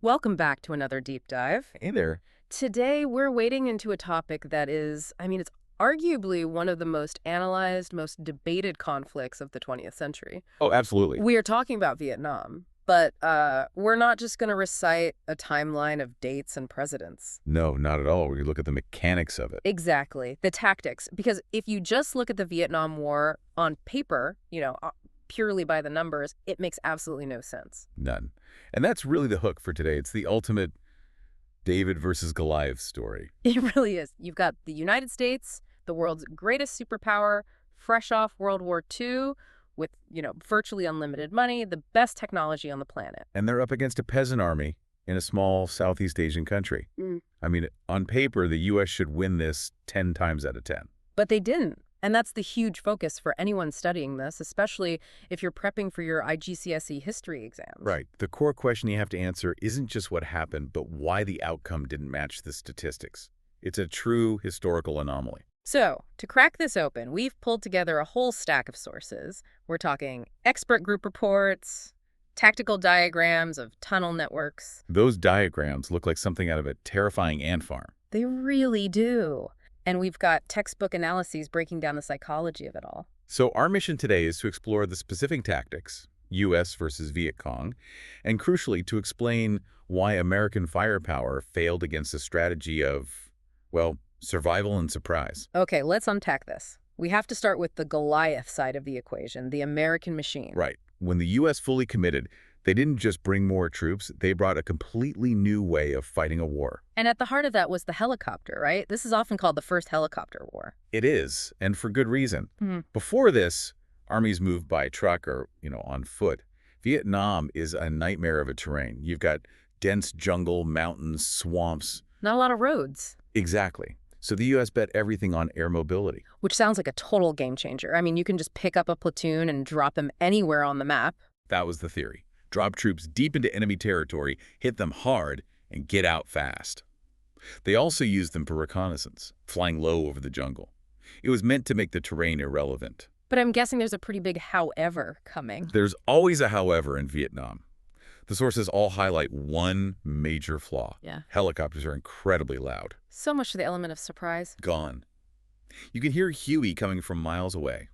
Welcome back to another deep dive. Hey there. Today, we're wading into a topic that is, it's arguably one of the most analyzed, most debated conflicts of the 20th century. Oh, absolutely. We are talking about Vietnam, but we're not just going to recite a timeline of dates and presidents. No, not at all. We look at the mechanics of it. Exactly, the tactics. Because if you just look at the Vietnam War on paper, purely by the numbers, it makes absolutely no sense. None. And that's really the hook for today. It's the ultimate David versus Goliath story. It really is. You've got the United States, the world's greatest superpower, fresh off World War II, with, virtually unlimited money, the best technology on the planet. And they're up against a peasant army in a small Southeast Asian country. On paper, the U.S. should win this 10 times out of 10. But they didn't. And that's the huge focus for anyone studying this, especially if you're prepping for your IGCSE history exams. Right. The core question you have to answer isn't just what happened, but why the outcome didn't match the statistics. It's a true historical anomaly. So, to crack this open, we've pulled together a whole stack of sources. We're talking expert group reports, tactical diagrams of tunnel networks. Those diagrams look like something out of a terrifying ant farm. They really do. And we've got textbook analyses breaking down the psychology of it all. So our mission today is to explore the specific tactics, U.S. versus Viet Cong, and crucially to explain why American firepower failed against a strategy of, well, survival and surprise. Okay, let's unpack this. We have to start with the Goliath side of the equation, the American machine. Right. When the U.S. fully committed, they didn't just bring more troops, they brought a completely new way of fighting a war. And at the heart of that was the helicopter, right? This is often called the first helicopter war. It is, and for good reason. Before this, armies moved by truck or, on foot. Vietnam is a nightmare of a terrain. You've got dense jungle, mountains, swamps. Not a lot of roads. Exactly. So the U.S. bet everything on air mobility. Which sounds like a total game changer. You can just pick up a platoon and drop them anywhere on the map. That was the theory. Drop troops deep into enemy territory, hit them hard, and get out fast. They also used them for reconnaissance, flying low over the jungle. It was meant to make the terrain irrelevant. But I'm guessing there's a pretty big however coming. There's always a however in Vietnam. The sources all highlight one major flaw. Yeah. Helicopters are incredibly loud. So much for the element of surprise. Gone. You can hear Huey coming from miles away.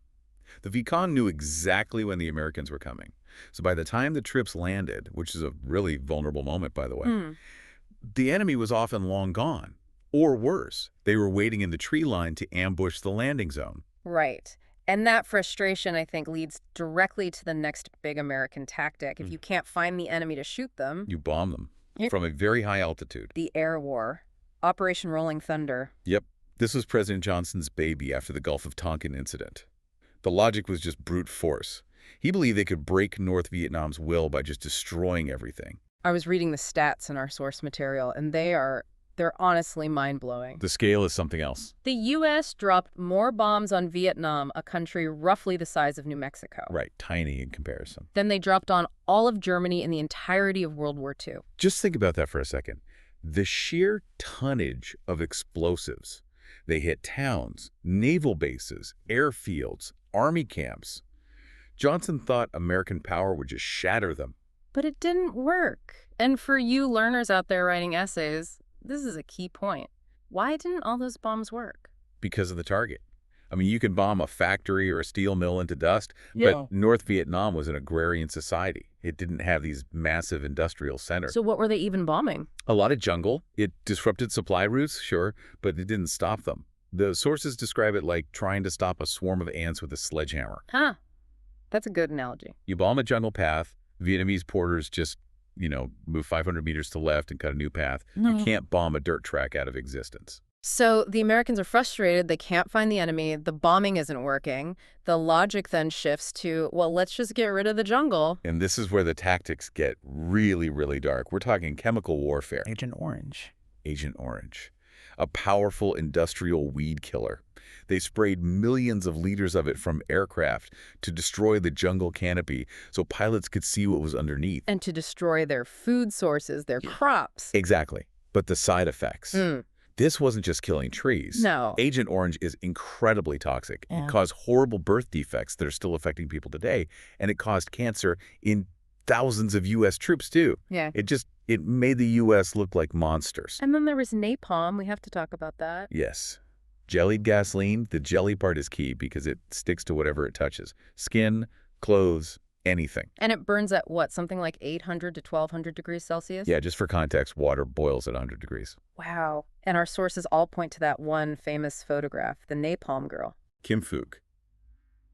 The Viet Cong knew exactly when the Americans were coming. So by the time the troops landed, which is a really vulnerable moment, by the way, the enemy was often long gone. Or worse, they were waiting in the tree line to ambush the landing zone. Right. And that frustration, I think, leads directly to the next big American tactic. If you can't find the enemy to shoot them, you bomb them from a very high altitude. The air war. Operation Rolling Thunder. Yep. This was President Johnson's baby after the Gulf of Tonkin incident. The logic was just brute force. He believed they could break North Vietnam's will by just destroying everything. I was reading the stats in our source material, and they're honestly mind-blowing. The scale is something else. The U.S. dropped more bombs on Vietnam, a country roughly the size of New Mexico. Right, tiny in comparison. Than they dropped on all of Germany in the entirety of World War II. Just think about that for a second. The sheer tonnage of explosives. They hit towns, naval bases, airfields, army camps. Johnson thought American power would just shatter them. But it didn't work. And for you learners out there writing essays, this is a key point. Why didn't all those bombs work? Because of the target. You can bomb a factory or a steel mill into dust, but North Vietnam was an agrarian society. It didn't have these massive industrial centers. So what were they even bombing? A lot of jungle. It disrupted supply routes, sure, but it didn't stop them. The sources describe it like trying to stop a swarm of ants with a sledgehammer. Huh. That's a good analogy. You bomb a jungle path, Vietnamese porters just, move 500 meters to the left and cut a new path. You can't bomb a dirt track out of existence. So the Americans are frustrated. They can't find the enemy. The bombing isn't working. The logic then shifts to, well, let's just get rid of the jungle. And this is where the tactics get really, really dark. We're talking chemical warfare. Agent Orange. Agent Orange. A powerful industrial weed killer. They sprayed millions of liters of it from aircraft to destroy the jungle canopy so pilots could see what was underneath. And to destroy their food sources, their crops. Exactly. But the side effects. This wasn't just killing trees. No. Agent Orange is incredibly toxic. It caused horrible birth defects that are still affecting people today, and it caused cancer in thousands of U.S. troops, too. Yeah. It It made the U.S. look like monsters. And then there was napalm. We have to talk about that. Yes. Jellied gasoline, the jelly part is key because it sticks to whatever it touches. Skin, clothes, anything. And it burns at what, something like 800 to 1200 degrees Celsius? Yeah, just for context, water boils at 100 degrees. Wow. And our sources all point to that one famous photograph, the napalm girl. Kim Phuc.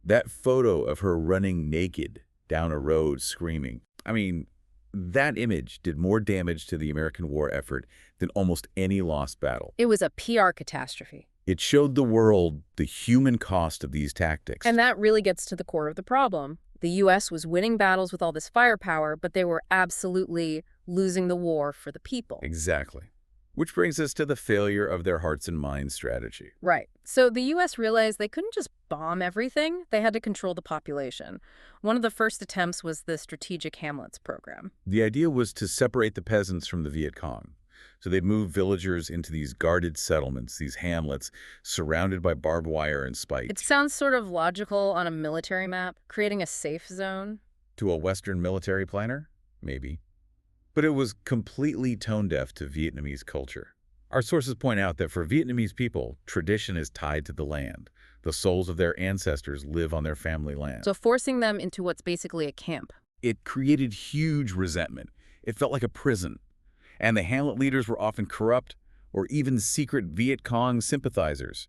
That photo of her running naked down a road screaming. I mean, that image did more damage to the American war effort than almost any lost battle. It was a PR catastrophe. It showed the world the human cost of these tactics. And that really gets to the core of the problem. The U.S. was winning battles with all this firepower, but they were absolutely losing the war for the people. Exactly. Which brings us to the failure of their hearts and minds strategy. Right. So the U.S. realized they couldn't just bomb everything. They had to control the population. One of the first attempts was the Strategic Hamlets program. The idea was to separate the peasants from the Viet Cong. So they'd move villagers into these guarded settlements, these hamlets, surrounded by barbed wire and spikes. It sounds sort of logical on a military map, creating a safe zone. To a Western military planner? Maybe. But it was completely tone-deaf to Vietnamese culture. Our sources point out that for Vietnamese people, tradition is tied to the land. The souls of their ancestors live on their family land. So forcing them into what's basically a camp. It created huge resentment. It felt like a prison. And the hamlet leaders were often corrupt or even secret Viet Cong sympathizers.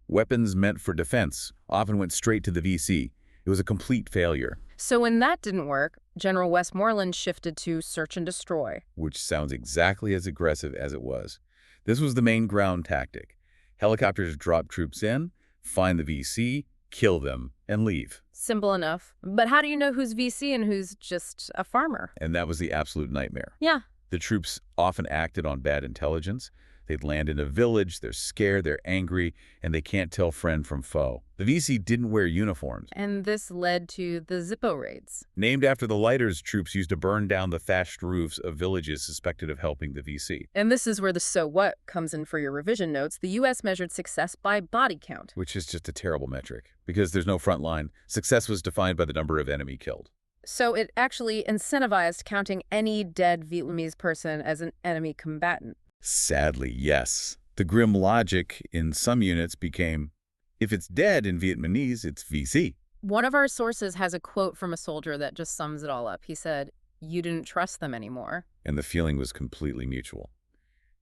Weapons meant for defense often went straight to the VC. It was a complete failure. So when that didn't work, General Westmoreland shifted to search and destroy. Which sounds exactly as aggressive as it was. This was the main ground tactic. Helicopters drop troops in, find the VC, kill them, and leave. Simple enough. But how do you know who's VC and who's just a farmer? And that was the absolute nightmare. Yeah. The troops often acted on bad intelligence. They'd land in a village, they're scared, they're angry, and they can't tell friend from foe. The VC didn't wear uniforms. And this led to the Zippo raids. Named after the lighters troops used to burn down the thatched roofs of villages suspected of helping the VC. And this is where the so what comes in for your revision notes. The U.S. measured success by body count. Which is just a terrible metric, because there's no front line. Success was defined by the number of enemy killed. So it actually incentivized counting any dead Vietnamese person as an enemy combatant. Sadly, yes. The grim logic in some units became, if it's dead in Vietnamese, it's VC. One of our sources has a quote from a soldier that just sums it all up. He said, "You didn't trust them anymore." And the feeling was completely mutual.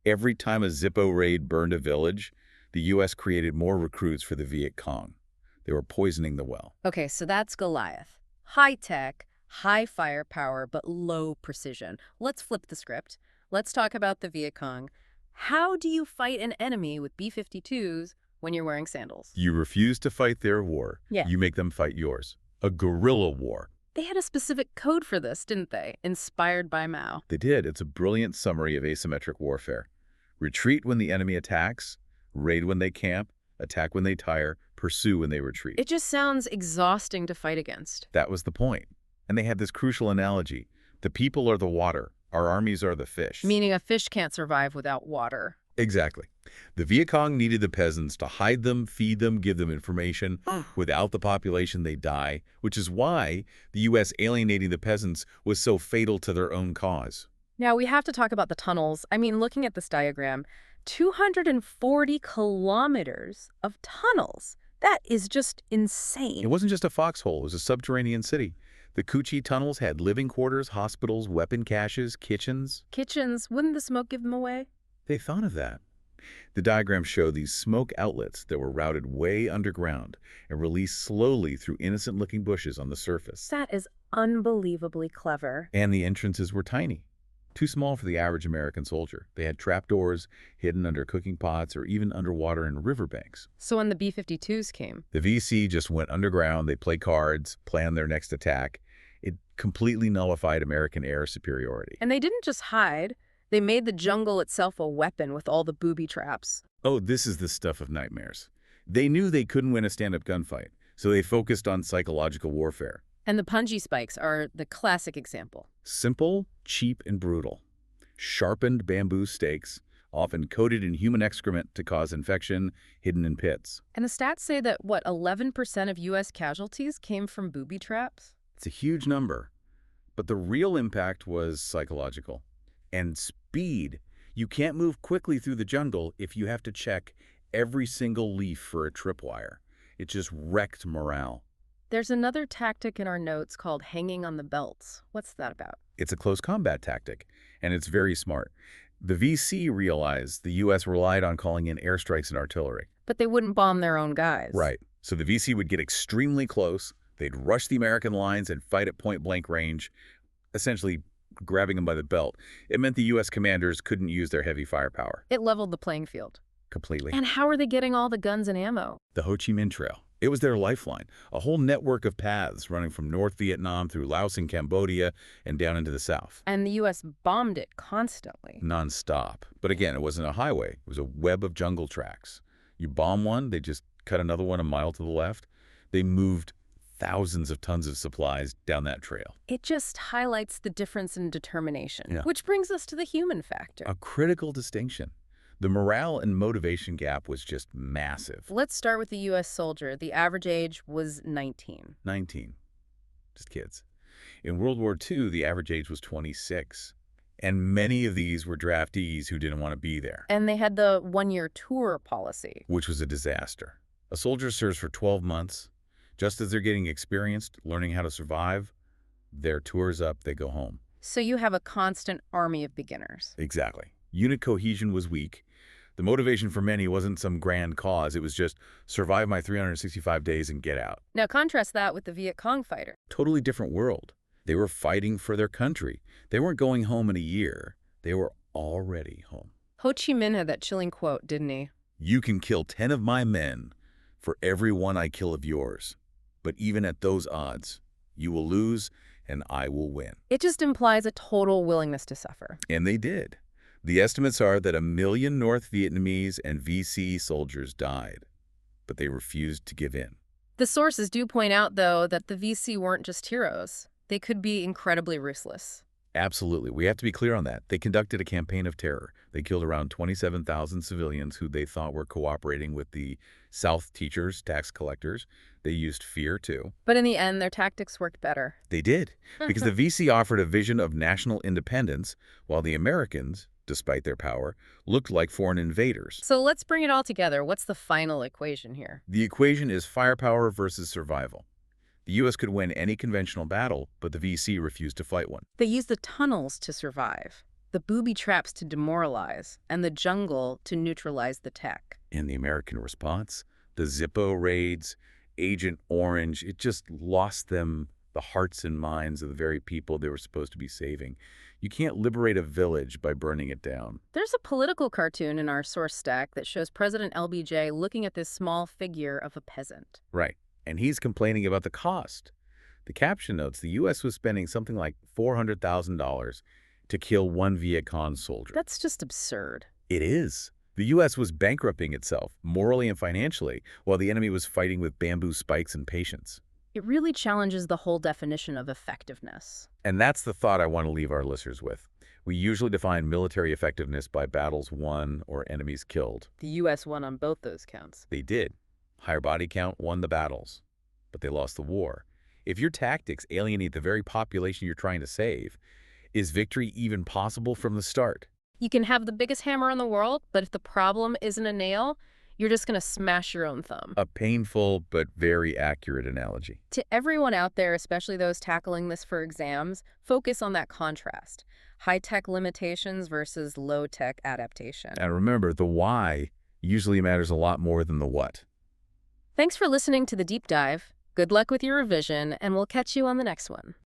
Every time a Zippo raid burned a village, the U.S. created more recruits for the Viet Cong. They were poisoning the well. Okay, so that's Goliath. High tech, high firepower, but low precision. Let's flip the script. Let's talk about the Viet Cong. How do you fight an enemy with B-52s when you're wearing sandals? You refuse to fight their war. Yeah. You make them fight yours. A guerrilla war. They had a specific code for this, didn't they? Inspired by Mao. They did. It's a brilliant summary of asymmetric warfare. Retreat when the enemy attacks, raid when they camp, attack when they tire, pursue when they retreat. It just sounds exhausting to fight against. That was the point. And they had this crucial analogy. The people are the water. Our armies are the fish. Meaning a fish can't survive without water. Exactly. The Viet Cong needed the peasants to hide them, feed them, give them information. Without the population, they die, which is why the U.S. alienating the peasants was so fatal to their own cause. Now, we have to talk about the tunnels. I mean, looking at this diagram, 240 kilometers of tunnels. That is just insane. It wasn't just a foxhole. It was a subterranean city. The Cu Chi tunnels had living quarters, hospitals, weapon caches, kitchens. Kitchens, wouldn't the smoke give them away? They thought of that. The diagrams show these smoke outlets that were routed way underground and released slowly through innocent-looking bushes on the surface. That is unbelievably clever. And the entrances were tiny. Too small for the average American soldier. They had trapdoors hidden under cooking pots or even underwater in riverbanks. So when the B-52s came, The VC just went underground. They played cards, planned their next attack. It completely nullified American air superiority. and they didn't just hide, they made the jungle itself a weapon with all the booby traps. Oh, this is the stuff of nightmares. They knew they couldn't win a stand-up gunfight, so they focused on psychological warfare. And the punji spikes are the classic example. Simple, cheap, and brutal. Sharpened bamboo stakes, often coated in human excrement to cause infection, hidden in pits. And the stats say that, 11% of U.S. casualties came from booby traps? It's a huge number. But the real impact was psychological. And speed. You can't move quickly through the jungle if you have to check every single leaf for a tripwire. It just wrecked morale. There's another tactic in our notes called hanging on the belts. What's that about? It's a close combat tactic, and it's very smart. The VC realized the U.S. relied on calling in airstrikes and artillery. But they wouldn't bomb their own guys. Right. So the VC would get extremely close. They'd rush the American lines and fight at point-blank range, essentially grabbing them by the belt. It meant the U.S. commanders couldn't use their heavy firepower. It leveled the playing field. Completely. And how are they getting all the guns and ammo? The Ho Chi Minh Trail. It was their lifeline, a whole network of paths running from North Vietnam through Laos and Cambodia and down into the south. And the U.S. bombed it constantly. Non-stop. But again, it wasn't a highway. It was a web of jungle tracks. You bomb one, they just cut another one a mile to the left. They moved thousands of tons of supplies down that trail. It just highlights the difference in determination, Yeah. which brings us to the human factor. A critical distinction. The morale and motivation gap was just massive. Let's start with the U.S. soldier. The average age was 19. 19. Just kids. In World War II, the average age was 26. And many of these were draftees who didn't want to be there, And they had the one-year tour policy. which was a disaster. A soldier serves for 12 months. Just as they're getting experienced, learning how to survive, their tour's up, they go home. So you have a constant army of beginners. Exactly. Unit cohesion was weak. The motivation for many wasn't some grand cause. It was just survive my 365 days and get out. Now contrast that with the Viet Cong fighter. Totally different world. They were fighting for their country. They weren't going home in a year. They were already home. Ho Chi Minh had that chilling quote, didn't he? You can kill 10 of my men for every one I kill of yours. But even at those odds, you will lose and I will win. It just implies a total willingness to suffer. And they did. The estimates are that 1 million North Vietnamese and VC soldiers died, but they refused to give in. The sources do point out, though, that the VC weren't just heroes. They could be incredibly ruthless. Absolutely. We have to be clear on that. They conducted a campaign of terror. They killed around 27,000 civilians who they thought were cooperating with the South teachers, tax collectors. They used fear, too. But in the end, their tactics worked better. They did, because the VC offered a vision of national independence, while the Americans, despite their power, looked like foreign invaders. So let's bring it all together. What's the final equation here? The equation is firepower versus survival. The U.S. could win any conventional battle, but the VC refused to fight one. They used the tunnels to survive, the booby traps to demoralize, and the jungle to neutralize the tech. And the American response? The Zippo raids, Agent Orange, it just lost them the hearts and minds of the very people they were supposed to be saving. You can't liberate a village by burning it down. There's a political cartoon in our source stack that shows President LBJ looking at this small figure of a peasant. Right. And he's complaining about the cost. The caption notes the U.S. was spending something like $400,000 to kill one Viet Cong soldier. That's just absurd. It is. The U.S. was bankrupting itself, morally and financially, while the enemy was fighting with bamboo spikes and patience. It really challenges the whole definition of effectiveness. And that's the thought I want to leave our listeners with. We usually define military effectiveness by battles won or enemies killed. The U.S. won on both those counts. They did. Higher body count won the battles, but they lost the war. If your tactics alienate the very population you're trying to save, is victory even possible from the start? You can have the biggest hammer in the world, but if the problem isn't a nail, you're just going to smash your own thumb. A painful but very accurate analogy. To everyone out there, especially those tackling this for exams, focus on that contrast. High-tech limitations versus low-tech adaptation. And remember, the why usually matters a lot more than the what. Thanks for listening to The Deep Dive. Good luck with your revision, and we'll catch you on the next one.